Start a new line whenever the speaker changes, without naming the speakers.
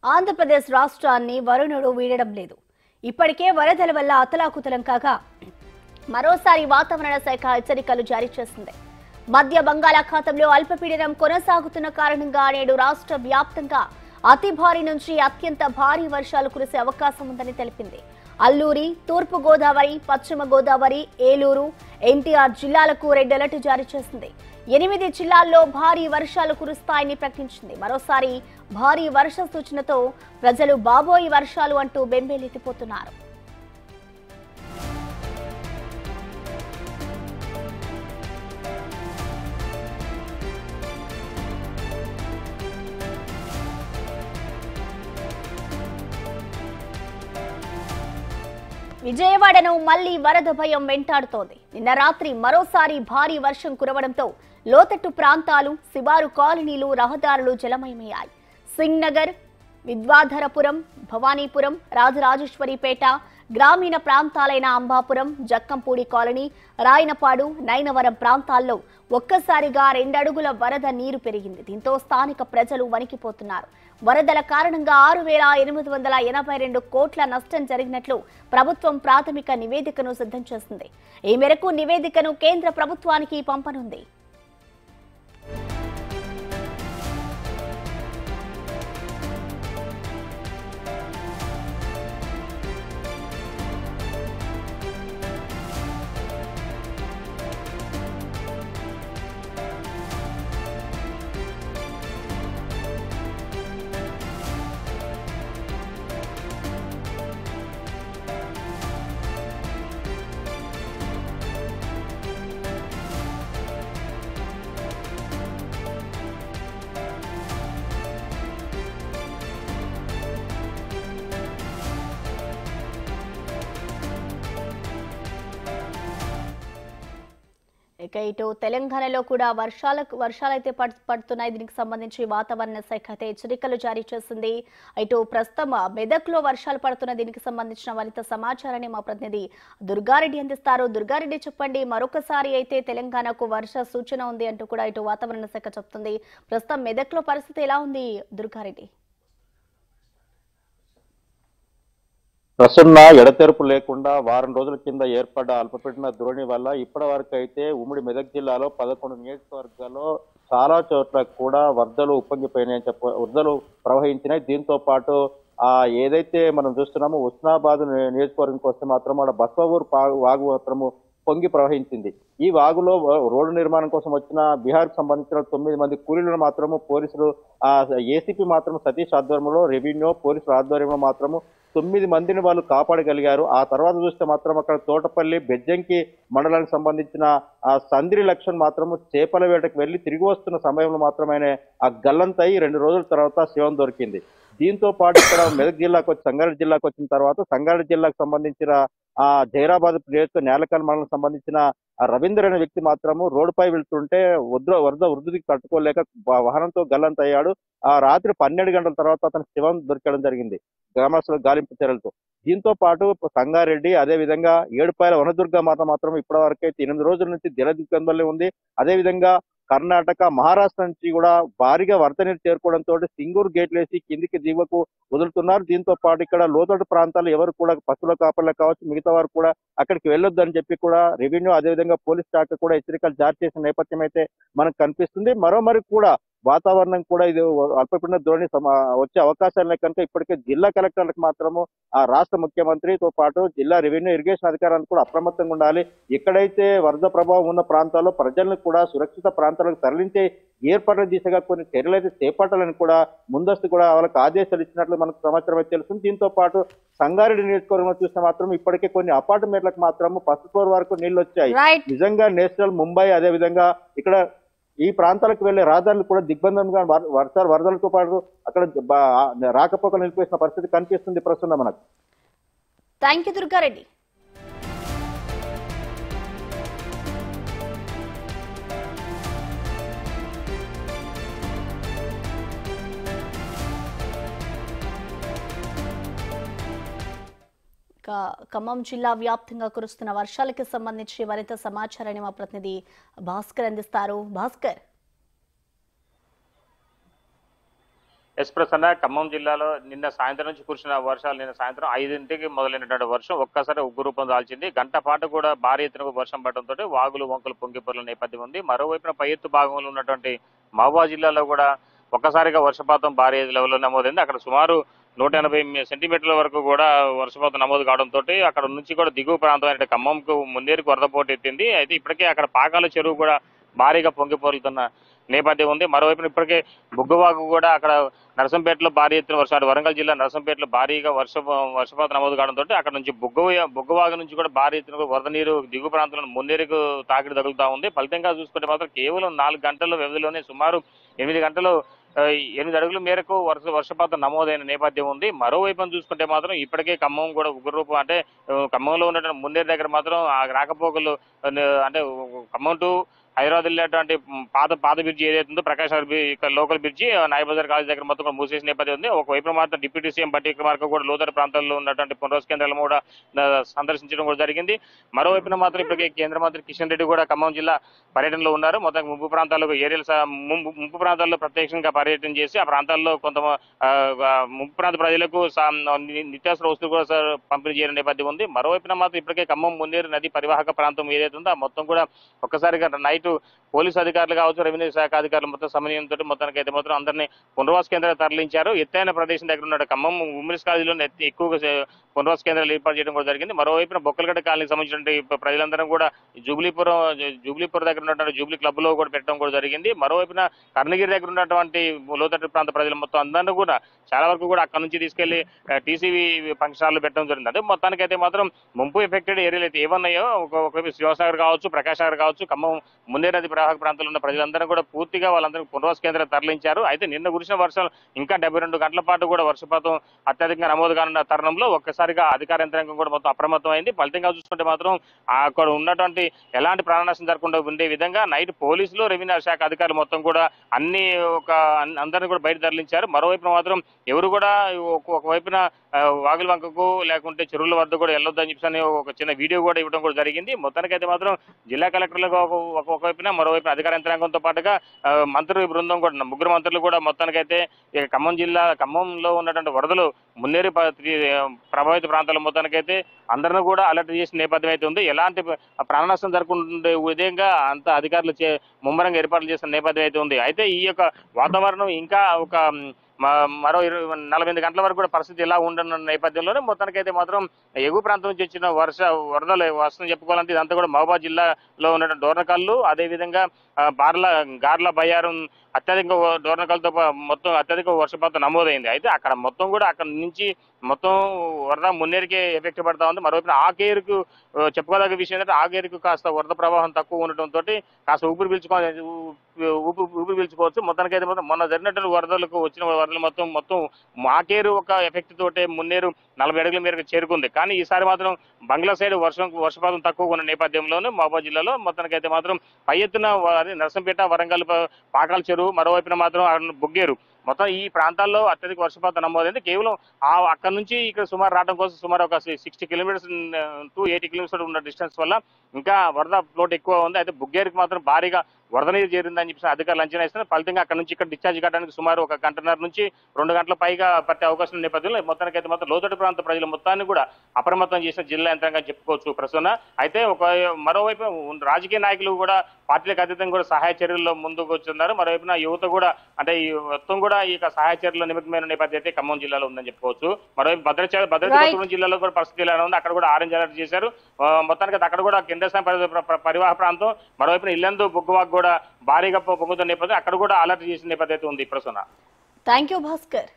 ఆంధ్రప్రదేశ్ రాష్ట్రాన్ని వరుణుడు వీడడం లేదు. ఇప్పటికే వరదల వల్ల అతలాకుతలం కాగా మరోసారి వాతావరణ శాఖ హెచ్చరికలు జారీ చేసింది. మధ్య బంగాళాఖాతంలో అల్పపీడనం కొనసాగుతున్న కారణంగా నేడు రాష్ట్ర వ్యాప్తంగా అతి భారీ నుంచి అత్యంత భారీ వర్షాలు కురిసే అవకాశం ఉందని తెలిపింది. అల్లూరి, తూర్పు గోదావరి, పశ్చిమ గోదావరి, ఏలూరు, ఎన్టీఆర్ జిల్లాలకు రెడ్ అలర్ట్ జారీ చేసింది. 8 జిల్లాల్లో భారీ వర్షాలు కురుస్తాయని ప్రకటించింది. మరోసారి భారీ వర్ష సూచనతో ప్రజలు బాబోయి వర్షాలు అంటూ బెంబేలెత్తిపోతున్నారు. విజయవాడను మళ్లీ వరద భయం వెంటాడుతోంది. నిన్న రాత్రి మరోసారి భారీ వర్షం కురవడంతో లోతట్టు ప్రాంతాలు, శివారు కాలనీలు, రహదారులు జలమయమయ్యాయి. సింగ్ నగర్, విద్వాధరపురం, భవానీపురం, రాజరాజేశ్వరిపేట, గ్రామీణ ప్రాంతాలైన అంబాపురం, జక్కంపూడి కాలనీ, రాయనపాడు, నైనవరం ప్రాంతాల్లో ఒక్కసారిగా 2 అడుగుల వరద నీరు పెరిగింది. దీంతో స్థానిక ప్రజలు వణికిపోతున్నారు. వరదల కారణంగా 6,882 కోట్ల నష్టం జరిగినట్లు ప్రభుత్వం ప్రాథమిక నివేదికను సిద్ధం చేసింది. ఈ మేరకు నివేదికను కేంద్ర ప్రభుత్వానికి పంపనుంది. ఇక ఇటు తెలంగాణలో కూడా వర్షాలైతే పడుతున్నాయి. దీనికి సంబంధించి వాతావరణ శాఖ అయితే హెచ్చరికలు జారీ చేసింది. ఇటు ప్రస్తుతం మెదక్లో వర్షాలు పడుతున్న దీనికి సంబంధించిన మరింత సమాచారాన్ని మా ప్రతినిధి దుర్గారెడ్డి అందిస్తారు. దుర్గారెడ్డి, చెప్పండి, మరొకసారి అయితే తెలంగాణకు వర్ష సూచన ఉంది అంటూ కూడా ఇటు వాతావరణ శాఖ చెప్తుంది. ప్రస్తుతం మెదక్లో పరిస్థితి ఎలా ఉంది దుర్గారెడ్డి?
ప్రసన్న ఎడతెరపు లేకుండా వారం రోజుల కింద ఏర్పడ్డ అల్పపీడన ద్రోణి వల్ల ఇప్పటి వరకు అయితే ఉమ్మడి మెదక్ జిల్లాలో 11 నియోజకవర్గాల్లో చాలా చోట్ల కూడా వరదలు ఉప్పొంగిపోయినాయని వరదలు ప్రవహించినాయి. దీంతో పాటు ఏదైతే మనం చూస్తున్నామో హుస్నాబాద్ నియోజకవర్గం వస్తే మాత్రం ఆడ బస్వావూరు వాగు మాత్రము పొంగి ప్రవహించింది. ఈ వాగులో రోడ్డు నిర్మాణం కోసం వచ్చిన బీహార్కు సంబంధించిన 9 మంది కూలీలను మాత్రము పోలీసులు ఏసీపీ మాత్రం సతీష్ ఆధ్వర్యంలో, రెవెన్యూ పోలీసుల ఆధ్వర్యంలో మాత్రము 9 మందిని వాళ్ళు కాపాడగలిగారు. ఆ తర్వాత చూస్తే మాత్రం అక్కడ తోటపల్లి, బెజ్జంకి మండలానికి సంబంధించిన సందిరి లక్ష్మణ్ మాత్రము చేపల వేటకు వెళ్లి తిరిగి వస్తున్న సమయంలో మాత్రమే ఆ గల్లంతయి 2 రోజుల తర్వాత శివం దొరికింది. దీంతో పాటు ఇక్కడ మెదక్ జిల్లాకు వచ్చి సంగారెడ్డి జిల్లాకు వచ్చిన తర్వాత సంగారెడ్డి జిల్లాకు సంబంధించిన జైరాబాద్ నియోజక నేలకల్ మండలం సంబంధించిన రవీందర్ అనే వ్యక్తి మాత్రము రోడ్డుపై వెళ్తుంటే వరద వృద్ధికి తట్టుకోలేక వాహనంతో గల్లంతయ్యాడు. ఆ రాత్రి 12 గంటల తర్వాత అతను శివం దొరకడం జరిగింది గ్రామస్తుల గాలింపు చర్యలతో. దీంతో పాటు సంగారెడ్డి, అదే విధంగా ఏడుపాయల వనదుర్గ మాత మాత్రం ఇప్పటి వరకైతే 8 రోజుల నుంచి జల దిగ్బంధంలో ఉంది. అదే విధంగా కర్ణాటక, మహారాష్ట్ర నుంచి కూడా భారీగా వరద నీరు చేరుకోవడంతో సింగూరు గేట్లు వేసి కిందికి దిగువకు వదులుతున్నారు. దీంతో పాటు ఇక్కడ లోతట్టు ప్రాంతాలు ఎవరు కూడా పశువుల కాపర్లు కావచ్చు, మిగతా వారు కూడా అక్కడికి వెళ్ళొద్దు అని చెప్పి కూడా రెవెన్యూ అదేవిధంగా పోలీస్ శాఖ కూడా హెచ్చరికలు జారీ చేసిన నేపథ్యం అయితే మనకు కనిపిస్తుంది. మరి కూడా వాతావరణం కూడా ఇది అల్పపీడన ద్రోణి వచ్చే అవకాశాలు కనుక ఇప్పటికే జిల్లా కలెక్టర్లకు మాత్రము ఆ రాష్ట్ర ముఖ్యమంత్రితో పాటు జిల్లా రెవెన్యూ ఇరిగేషన్ అధికారులు కూడా అప్రమత్తంగా ఉండాలి. ఎక్కడైతే వరద ప్రభావం ఉన్న ప్రాంతాల్లో ప్రజలను కూడా సురక్షిత ప్రాంతాలకు తరలించే ఏర్పాట్ల దిశగా కొన్ని చర్యలు అయితే చేపట్టాలని కూడా ముందస్తు కూడా వాళ్ళకి ఆదేశాలు ఇచ్చినట్లు మనకు సమాచారం అయితే తెలుస్తుంది. దీంతో పాటు సంగారెడ్డి నియోజకవర్గంలో చూస్తే మాత్రం ఇప్పటికే కొన్ని అపార్ట్మెంట్లకు మాత్రము ఫస్ట్ ఫ్లోర్ వరకు నీళ్లు వచ్చాయి. నిజంగా నేషనల్ ముంబై అదే విధంగా ఇక్కడ ఈ ప్రాంతాలకు వెళ్లే రహదారులు కూడా దిగ్బంధంగా వరదలతో పాటు అక్కడ రాకపోకలు నిలిపేసిన పరిస్థితి కనిపిస్తుంది ప్రస్తుతం మనకు.
Thank you Durga Reddy. ఖమ్మం జిల్లా వ్యాప్తంగా కురుస్తున్న వర్షాలకు సంబంధించి మరింత సమాచారాన్ని మా ప్రతినిధి భాస్కర్ అందిస్తారు. భాస్కర్.
ఎస్ ప్రసన్న, ఖమ్మం జిల్లాలో నిన్న సాయంత్రం నుంచి కురిసిన వర్షాలు నిన్న సాయంత్రం 5ంటికి మొదలైనటువంటి వర్షం ఒక్కసారి ఉగ్గు రూపం దాల్చింది. గంట పాటు కూడా భారీ ఎత్తున వర్షం పడడంతో వాగులు వంకలు పొంగిపొర్ల నేపథ్యం ఉంది. మరోవైపున పై ఎత్తు భాగంలో ఉన్నటువంటి మహబూబాబాద్ జిల్లాలో కూడా ఒక్కసారిగా వర్షపాతం భారీ లెవెల్లో నమోదైంది. అక్కడ సుమారు 180 సెంటీమీటర్ల వరకు కూడా వర్షపాతం నమోదు కావడంతో అక్కడ నుంచి కూడా దిగువ ప్రాంతమైన ఖమ్మంకు ముందేరికి వరద పోటు ఎత్తింది. అయితే ఇప్పటికే అక్కడ పాకాల చెరువు కూడా భారీగా పొంగిపోలుతున్న నేపథ్యం ఉంది. మరోవైపున ఇప్పటికే బుగ్గవాగు కూడా అక్కడ నరసంపేటలో భారీ ఎత్తున వర్షాలు, వరంగల్ జిల్లా నరసంపేటలో భారీగా వర్షపాతం నమోదు కావడంతో అక్కడ నుంచి బుగ్గవాగు నుంచి కూడా భారీ ఎత్తున వరద నీరు దిగువ ప్రాంతంలో ముందేరికి తాకిడి తగులుతా ఉంది. ఫలితంగా చూసుకుంటే మాత్రం కేవలం 4 గంటల వ్యవధిలోనే సుమారు 8 గంటలు 8 అడుగుల మేరకు వర్షపాతం నమోదైన నేపథ్యం ఉంది. మరోవైపు చూసుకుంటే మాత్రం ఇప్పటికే ఖమ్మం కూడా ఉగ్రరూపం, అంటే ఖమ్మంలో ఉన్నటువంటి ముందేరు దగ్గర మాత్రం ఆ రాకపోకలు, అంటే ఖమ్మం టు హైదరాబాద్ వెళ్ళేటువంటి పాత బ్రిడ్జి ఏదైతే ఉందో ప్రకాశ్ ఇక్కడ లోకల్ బ్రిడ్జి నాయబజార్ కాలేజ్ దగ్గర మొత్తం మూసేసిన నేపథ్యం ఉంది. ఒకవైపు మాత్రం డిప్యూటీ సీఎం బట్టి విక్రమార్క కూడా లోతట్టు ప్రాంతాల్లో ఉన్నటువంటి పునరావాస కేంద్రాలను కూడా సందర్శించడం కూడా జరిగింది. మరోవైపున మాత్రం ఇప్పటికే కేంద్ర మంత్రి కిషన్ రెడ్డి కూడా ఖమ్మం జిల్లా పర్యటనలో ఉన్నారు. మొత్తం ముంపు ప్రాంతాల్లో ప్రత్యక్షంగా పర్యటన చేసి ఆ ప్రాంతాల్లో కొంత ముంపు ప్రాంత ప్రజలకు నిత్యావసర వస్తువులు కూడా పంపిణీ చేయడం నేపథ్యం ఉంది. మరోవైపున మాత్రం ఇప్పటికే ఖమ్మం ముందేరు నది పరివాహక ప్రాంతం ఏదైతే ఉందో ఆ మొత్తం కూడా ఒక్కసారిగా నైట్ పోలీసు అధికారులు కావచ్చు, రెవెన్యూ శాఖ అధికారులు మొత్తం సమన్వయంతో మొత్తానికి అయితే మాత్రం అందరినీ పునరావాస కేంద్రాలు తరలించారు. ఎత్తైన ప్రదేశం దగ్గర ఉన్న ఖమ్మం ఉమెన్స్ కాలేజీలో ఎక్కువగా పునరావాస కేంద్రాలు ఏర్పాటు చేయడం కూడా జరిగింది. మరోవైపున బొక్కలగడ్డ కాలనీకి సంబంధించిన ప్రజలందరూ కూడా జూబ్లీపురం దగ్గర ఉన్నటువంటి జూబ్లీ క్లబ్ లో కూడా పెట్టడం కూడా జరిగింది. మరోవైపున కర్ణగిరి దగ్గర ఉన్నటువంటి లోతట్టు ప్రాంత ప్రజలు మొత్తం అందరినీ కూడా చాలా వరకు కూడా అక్కడ నుంచి తీసుకెళ్లి టీసీవీ ఫంక్షన్ హాల్లో పెట్టడం జరిగింది. అంటే మొత్తానికి అయితే మాత్రం ముంపు ఎఫెక్టెడ్ ఏరియాలు అయితే ఏమన్నాయో ఒకవైపు శ్రీనివాసనగర్ కావచ్చు, ప్రకాశ్ నగర్ కావచ్చు, ఖమ్మం ముందే నది ప్రవాహక ప్రాంతంలో ఉన్న ప్రజలందరూ కూడా పూర్తిగా వాళ్ళందరికీ పునరావాస కేంద్రాలు తరలించారు. అయితే నిన్న కురిసిన వర్షం ఇంకా 72 గంటల పాటు కూడా వర్షపాతం అత్యధికంగా నమోదు కానున్న తరుణంలో ఒక్కసారిగా అధికార యంత్రాంగం కూడా మొత్తం అప్రమత్తం అయింది. ఫలితంగా చూసుకుంటే మాత్రం అక్కడ ఉన్నటువంటి ఎలాంటి ప్రాణనష్టం జరగకుండా ఉండే విధంగా నైట్ పోలీసులు, రెవెన్యూ శాఖ అధికారులు మొత్తం కూడా అందరినీ కూడా బయట తరలించారు. మరోవైపు మాత్రం ఎవరు కూడా ఒకవైపున వాగుల వంకకు లేకుంటే చెరువుల వద్ద కూడా వెళ్ళొద్దని చెప్పి ఒక చిన్న వీడియో కూడా ఇవ్వడం కూడా జరిగింది. మొత్తానికైతే మాత్రం జిల్లా కలెక్టర్లకు ఒకవైపున మరోవైపు అధికార యంత్రాంగంతో పాటుగా మంత్రుల బృందం కూడా 3 మంత్రులు కూడా మొత్తానికైతే ఖమ్మంలో ఉన్నటువంటి వరదలు మున్నేరు ప్రభావిత ప్రాంతాల మొత్తానికైతే అందరినీ కూడా అలర్ట్ చేసిన నేపథ్యం అయితే ఉంది. ఎలాంటి ప్రాణ నష్టం జరగకుండా విధంగా అంత అధికారులు ముమ్మరంగా ఏర్పాట్లు చేసిన నేపథ్యం అయితే ఉంది. అయితే ఈ యొక్క వాతావరణం ఇంకా ఒక మరో 48 గంటల వరకు కూడా పరిస్థితి ఎలా ఉండనున్న నేపథ్యంలోనే మొత్తానికైతే మాత్రం ఎగువ ప్రాంతం నుంచి వచ్చిన వరదలు వస్తుందని చెప్పుకోవాలంటే ఇదంతా కూడా మహబూబాబాద్ జిల్లాలో ఉన్నటువంటి డోర్నకల్లు, అదేవిధంగా గార్ల బయ్యారం అత్యధిక డోర్నకల్తో మొత్తం అత్యధిక వర్షపాతం నమోదైంది. అయితే అక్కడ మొత్తం కూడా అక్కడ నుంచి మొత్తం వరద మున్నేరుకే ఎఫెక్ట్ పడతా ఉంది. మరోవైపు ఆకేరుకు చెప్పుకోదగ్గ విషయం ఏంటంటే ఆకేరుకు కాస్త వరద ప్రవాహం తక్కువ ఉండటంతో కాస్త ఊపిరి పీల్చుకోవచ్చు. మొత్తానికైతే మొత్తం మొన్న జరిగినటువంటి వచ్చిన వరదలు మొత్తం ఆకేరు ఒక ఎఫెక్ట్ తోటే మున్నేరు 40 అడుగుల మేరకు చేరుకుంది. కానీ ఈసారి మాత్రం బంగ్లా సైడ్ వర్షపాతం తక్కువ ఉన్న నేపథ్యంలోనే మహబూబాబాద్ జిల్లాలో మొత్తానికైతే మాత్రం పై ఎత్తున నరసంపేట, వరంగల్, పాకాల చెరువు, మరోవైపున మాత్రం బుగ్గేరు మొత్తం ఈ ప్రాంతాల్లో అత్యధిక వర్షపాతం నమోదైంది. కేవలం అక్కడ నుంచి ఇక్కడ సుమారు రావడం కోసం సుమారు ఒక 60 కిలోమీటర్స్ టు 80 కిలోమీటర్స్ ఉన్న డిస్టెన్స్ వల్ల ఇంకా వరద ఫ్లోట్ ఎక్కువ ఉంది. అయితే బుగ్గేరికి మాత్రం భారీగా వరద నీరు చేరిందని చెప్పి అధికారులు అంచనా ఇస్తున్నారు. ఫలితంగా అక్కడ నుంచి ఇక్కడ డిశ్చార్జ్ కావడానికి సుమారు 1 గంటన్నర నుంచి 2 గంటల పైగా పట్టే అవకాశం ఉన్న నేపథ్యంలో మొత్తానికైతే మాత్రం లోతట్టు ప్రాంత ప్రజల మొత్తాన్ని కూడా అప్రమత్తం చేసిన జిల్లా యంత్రాంగం చెప్పుకోవచ్చు ప్రస్తుతం. అయితే మరోవైపు రాజకీయ నాయకులు కూడా పార్టీలకు అతీతంగా కూడా సహాయ చర్యల్లో ముందుకు వచ్చున్నారు. మరోవైపున యువత కూడా అంటే ఈ మొత్తం కూడా ఈ సహాయ చర్యల్లో నిమగ్నమైన నేపథ్యం అయితే ఖమ్మం జిల్లాలో ఉందని చెప్పుకోవచ్చు. మరోవైపు భద్రాచలం జిల్లాలో కూడా పరిస్థితి ఎలా ఉంది, అక్కడ కూడా ఆరెంజ్ అలర్ట్ చేశారు. మొత్తానికి అక్కడ కూడా కేంద్ర పరివాహ ప్రాంతం, మరోవైపున ఇల్లందు బుగ్గవాగ్ కూడా భారీగా పొంగుతున్న నేపథ్యం అక్కడ కూడా అలర్ట్ చేసిన నేపథ్యం ఉంది ప్రసన్న.
Thank you Bhaskar.